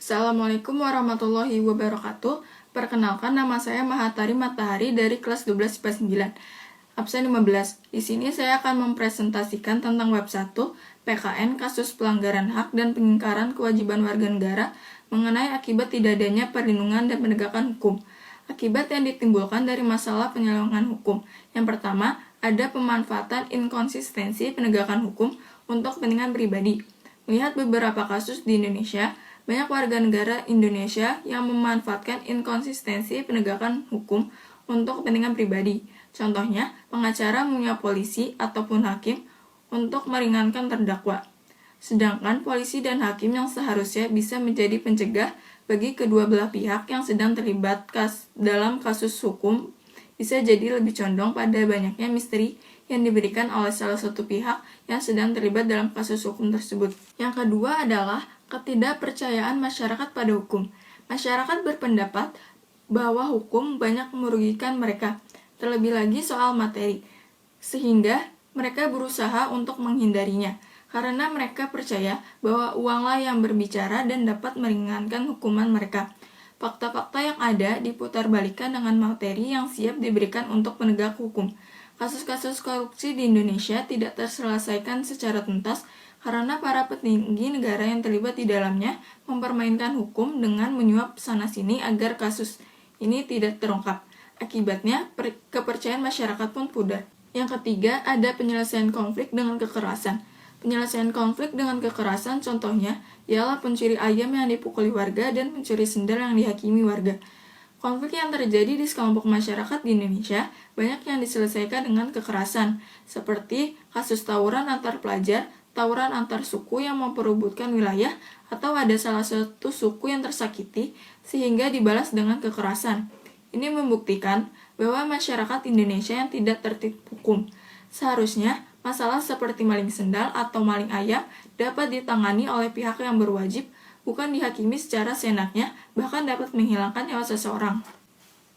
Assalamualaikum warahmatullahi wabarakatuh. Perkenalkan, nama saya Mahatari Matahari dari kelas 12 IPA 9, absen 15. Di sini saya akan mempresentasikan tentang bab 1, PKN, kasus pelanggaran hak dan pengingkaran kewajiban warga negara mengenai akibat tidak adanya perlindungan dan penegakan hukum. Akibat yang ditimbulkan dari masalah penyelenggaraan hukum. Yang pertama, ada pemanfaatan inkonsistensi penegakan hukum untuk kepentingan pribadi. Melihat beberapa kasus di Indonesia, banyak warga negara Indonesia yang memanfaatkan inkonsistensi penegakan hukum untuk kepentingan pribadi. Contohnya, pengacara menyuap polisi ataupun hakim untuk meringankan terdakwa. Sedangkan polisi dan hakim yang seharusnya bisa menjadi pencegah bagi kedua belah pihak yang sedang terlibat dalam kasus hukum bisa jadi lebih condong pada banyaknya misteri yang diberikan oleh salah satu pihak yang sedang terlibat dalam kasus hukum tersebut. Yang kedua adalah ketidakpercayaan masyarakat pada hukum. Masyarakat berpendapat bahwa hukum banyak merugikan mereka, terlebih lagi soal materi, sehingga mereka berusaha untuk menghindarinya, karena mereka percaya bahwa uanglah yang berbicara dan dapat meringankan hukuman mereka. Fakta-fakta yang ada diputarbalikkan dengan materi yang siap diberikan untuk penegak hukum. Kasus-kasus korupsi di Indonesia tidak terselesaikan secara tuntas karena para petinggi negara yang terlibat di dalamnya mempermainkan hukum dengan menyuap sana-sini agar kasus ini tidak terungkap. Akibatnya, kepercayaan masyarakat pun pudar. Yang ketiga, ada penyelesaian konflik dengan kekerasan. Penyelesaian konflik dengan kekerasan contohnya ialah pencuri ayam yang dipukuli warga dan pencuri sendal yang dihakimi warga. Konflik yang terjadi di sekelompok masyarakat di Indonesia banyak yang diselesaikan dengan kekerasan, seperti kasus tawuran antar pelajar, tawuran antar suku yang memperebutkan wilayah, atau ada salah satu suku yang tersakiti sehingga dibalas dengan kekerasan. Ini membuktikan bahwa masyarakat Indonesia yang tidak tertib hukum. Seharusnya, masalah seperti maling sendal atau maling ayam dapat ditangani oleh pihak yang berwajib, bukan dihakimi secara seenaknya, bahkan dapat menghilangkan nyawa seseorang.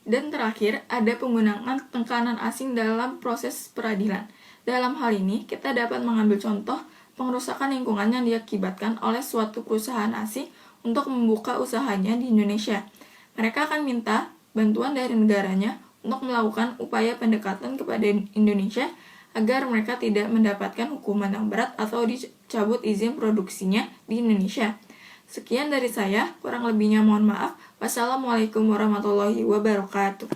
Dan terakhir, ada penggunaan tekanan asing dalam proses peradilan. Dalam hal ini, kita dapat mengambil contoh pengerusakan lingkungan yang diakibatkan oleh suatu perusahaan asing untuk membuka usahanya di Indonesia. Mereka akan minta bantuan dari negaranya untuk melakukan upaya pendekatan kepada Indonesia agar mereka tidak mendapatkan hukuman yang berat atau dicabut izin produksinya di Indonesia. Sekian dari saya, kurang lebihnya mohon maaf. Wassalamualaikum warahmatullahi wabarakatuh.